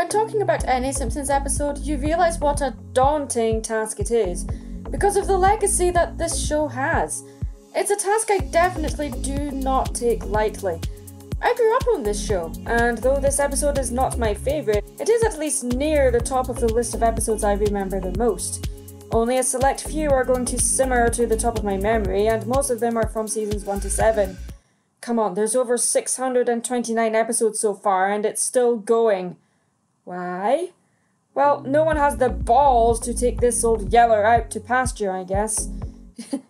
When talking about any Simpsons episode, you realise what a daunting task it is, because of the legacy that this show has. It's a task I definitely do not take lightly. I grew up on this show, and though this episode is not my favourite, it is at least near the top of the list of episodes I remember the most. Only a select few are going to simmer to the top of my memory, and most of them are from seasons 1 to 7. Come on, there's over 629 episodes so far, and it's still going. Why? Well, no one has the balls to take this old yeller out to pasture, I guess.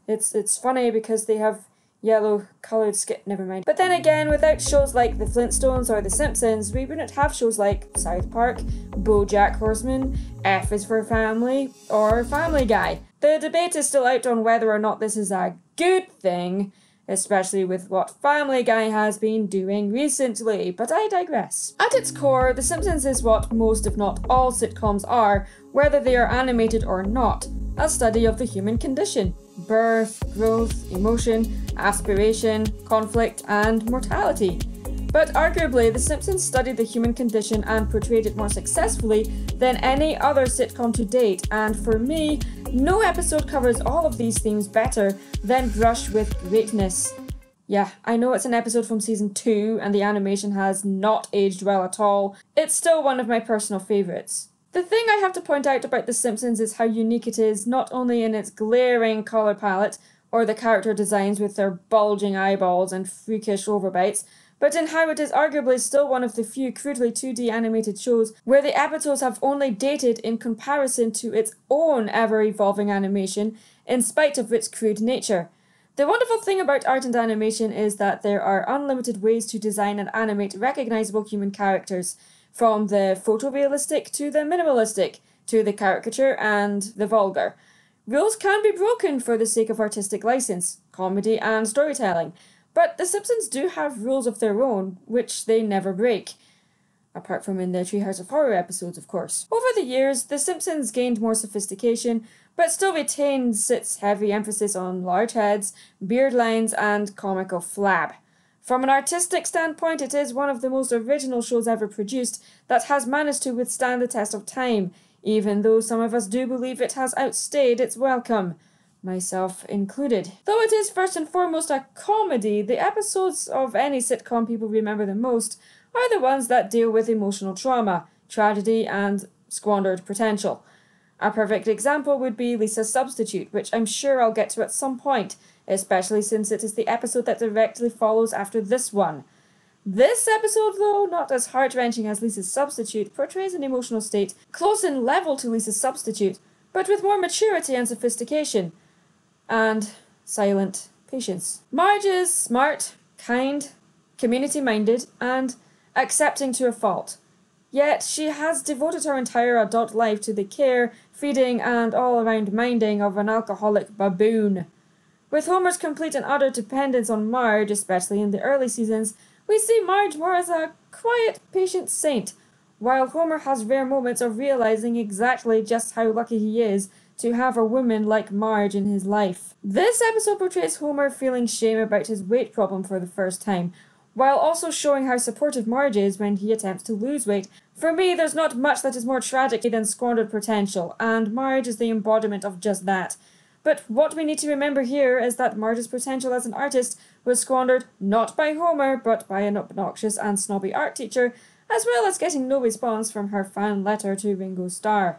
It's funny because they have yellow-coloured skin, never mind. But then again, without shows like The Flintstones or The Simpsons, we wouldn't have shows like South Park, BoJack Horseman, F is for Family, or Family Guy. The debate is still out on whether or not this is a good thing, especially with what Family Guy has been doing recently, but I digress. At its core, The Simpsons is what most if not all sitcoms are, whether they are animated or not, a study of the human condition. Birth, growth, emotion, aspiration, conflict, and mortality. But arguably, The Simpsons studied the human condition and portrayed it more successfully than any other sitcom to date, and for me, no episode covers all of these themes better than Brush with Greatness. Yeah, I know it's an episode from season 2 and the animation has not aged well at all. It's still one of my personal favourites. The thing I have to point out about The Simpsons is how unique it is, not only in its glaring colour palette, or the character designs with their bulging eyeballs and freakish overbites, but in how it is arguably still one of the few crudely 2D animated shows where the episodes have only dated in comparison to its own ever-evolving animation, in spite of its crude nature. The wonderful thing about art and animation is that there are unlimited ways to design and animate recognisable human characters, from the photorealistic to the minimalistic, to the caricature and the vulgar. Rules can be broken for the sake of artistic license, comedy and storytelling, but The Simpsons do have rules of their own, which they never break. Apart from in the Treehouse of Horror episodes, of course. Over the years, The Simpsons gained more sophistication, but still retains its heavy emphasis on large heads, beard lines, and comical flab. From an artistic standpoint, it is one of the most original shows ever produced that has managed to withstand the test of time, even though some of us do believe it has outstayed its welcome. Myself included. Though it is first and foremost a comedy, the episodes of any sitcom people remember the most are the ones that deal with emotional trauma, tragedy, and squandered potential. A perfect example would be Lisa's Substitute, which I'm sure I'll get to at some point, especially since it is the episode that directly follows after this one. This episode, though not as heart-wrenching as Lisa's Substitute, portrays an emotional state close in level to Lisa's Substitute, but with more maturity and sophistication. And silent patience. Marge is smart, kind, community-minded, and accepting to a fault. Yet she has devoted her entire adult life to the care, feeding, and all-around minding of an alcoholic baboon. With Homer's complete and utter dependence on Marge, especially in the early seasons, we see Marge more as a quiet, patient saint, while Homer has rare moments of realizing exactly just how lucky he is to have a woman like Marge in his life. This episode portrays Homer feeling shame about his weight problem for the first time, while also showing how supportive Marge is when he attempts to lose weight. For me, there's not much that is more tragic than squandered potential, and Marge is the embodiment of just that. But what we need to remember here is that Marge's potential as an artist was squandered not by Homer, but by an obnoxious and snobby art teacher, as well as getting no response from her fan letter to Ringo Starr.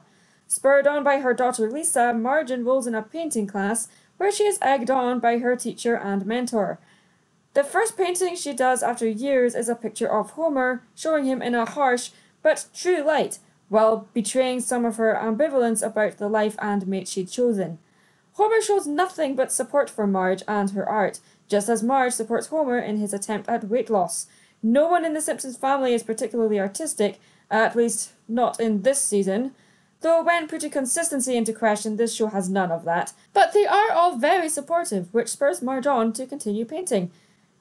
Spurred on by her daughter Lisa, Marge enrolls in a painting class where she is egged on by her teacher and mentor. The first painting she does after years is a picture of Homer, showing him in a harsh but true light, while betraying some of her ambivalence about the life and mate she'd chosen. Homer shows nothing but support for Marge and her art, just as Marge supports Homer in his attempt at weight loss. No one in the Simpsons family is particularly artistic, at least not in this season, though when putting consistency into question, this show has none of that. But they are all very supportive, which spurs Marge on to continue painting.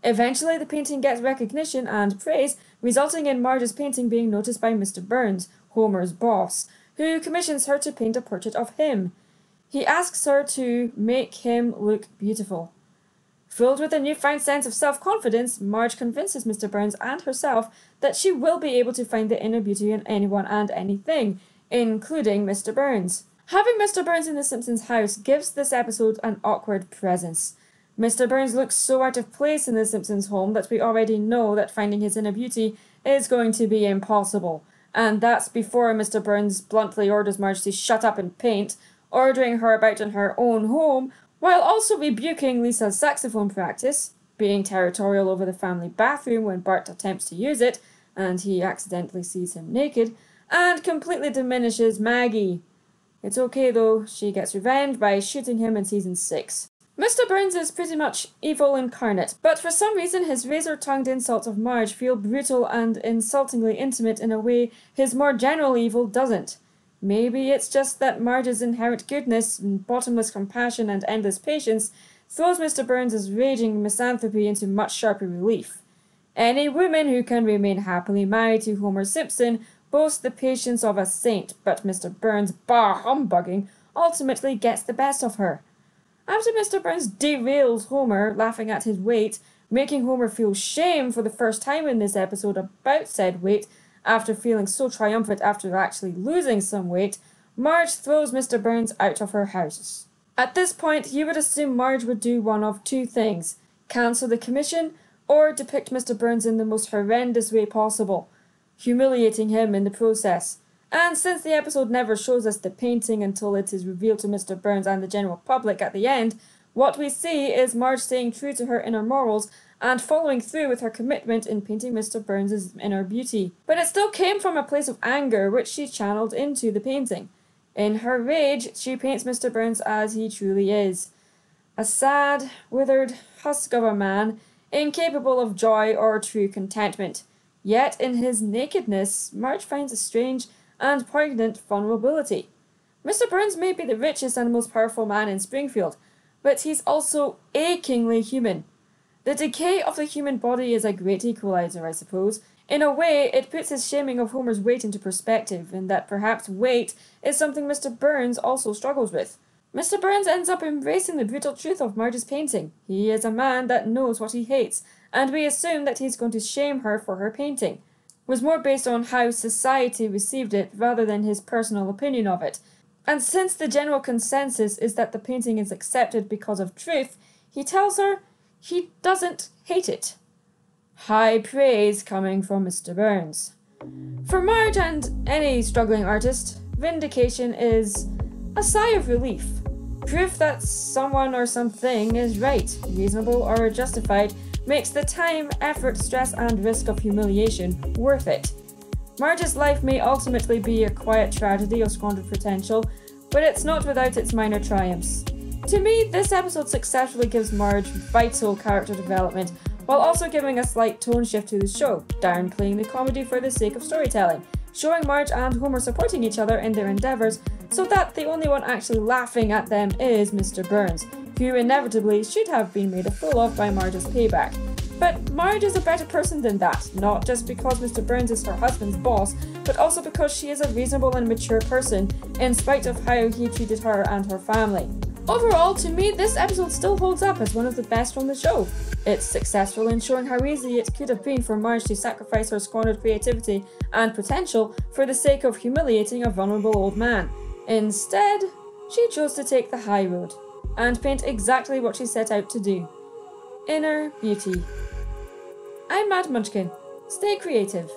Eventually, the painting gets recognition and praise, resulting in Marge's painting being noticed by Mr. Burns, Homer's boss, who commissions her to paint a portrait of him. He asks her to make him look beautiful. Filled with a newfound sense of self-confidence, Marge convinces Mr. Burns and herself that she will be able to find the inner beauty in anyone and anything, including Mr. Burns. Having Mr. Burns in the Simpsons house gives this episode an awkward presence. Mr. Burns looks so out of place in the Simpsons home that we already know that finding his inner beauty is going to be impossible. And that's before Mr. Burns bluntly orders Marge to shut up and paint, ordering her about in her own home, while also rebuking Lisa's saxophone practice, being territorial over the family bathroom when Bart attempts to use it, and he accidentally sees him naked, and completely diminishes Maggie. It's okay though, she gets revenge by shooting him in season 6. Mr. Burns is pretty much evil incarnate, but for some reason his razor-tongued insults of Marge feel brutal and insultingly intimate in a way his more general evil doesn't. Maybe it's just that Marge's inherent goodness, bottomless compassion and endless patience throws Mr. Burns' raging misanthropy into much sharper relief. Any woman who can remain happily married to Homer Simpson boasts the patience of a saint, but Mr. Burns' bar humbugging ultimately gets the best of her. After Mr. Burns derails Homer, laughing at his weight, making Homer feel shame for the first time in this episode about said weight, after feeling so triumphant after actually losing some weight, Marge throws Mr. Burns out of her house. At this point, you would assume Marge would do one of two things: cancel the commission, or depict Mr. Burns in the most horrendous way possible, humiliating him in the process. And since the episode never shows us the painting until it is revealed to Mr. Burns and the general public at the end, what we see is Marge staying true to her inner morals and following through with her commitment in painting Mr. Burns' inner beauty. But it still came from a place of anger, which she channeled into the painting. In her rage, she paints Mr. Burns as he truly is: a sad, withered husk of a man, incapable of joy or true contentment. Yet in his nakedness, Marge finds a strange and poignant vulnerability. Mr. Burns may be the richest and most powerful man in Springfield, but he's also achingly human. The decay of the human body is a great equalizer, I suppose. In a way, it puts his shaming of Homer's weight into perspective, in that perhaps weight is something Mr. Burns also struggles with. Mr. Burns ends up embracing the brutal truth of Marge's painting. He is a man that knows what he hates, and we assume that he's going to shame her for her painting. It was more based on how society received it rather than his personal opinion of it. And since the general consensus is that the painting is accepted because of truth, he tells her he doesn't hate it. High praise coming from Mr. Burns. For Marge and any struggling artist, vindication is a sigh of relief. Proof that someone or something is right, reasonable or justified, makes the time, effort, stress and risk of humiliation worth it. Marge's life may ultimately be a quiet tragedy of squandered potential, but it's not without its minor triumphs. To me, this episode successfully gives Marge vital character development, while also giving a slight tone shift to the show, downplaying the comedy for the sake of storytelling, showing Marge and Homer supporting each other in their endeavours, so that the only one actually laughing at them is Mr. Burns, who inevitably should have been made a fool of by Marge's payback. But Marge is a better person than that, not just because Mr. Burns is her husband's boss, but also because she is a reasonable and mature person, in spite of how he treated her and her family. Overall, to me, this episode still holds up as one of the best from the show. It's successful in showing how easy it could have been for Marge to sacrifice her squandered creativity and potential for the sake of humiliating a vulnerable old man. Instead, she chose to take the high road and paint exactly what she set out to do: inner beauty. I'm Mad Munchkin. Stay creative.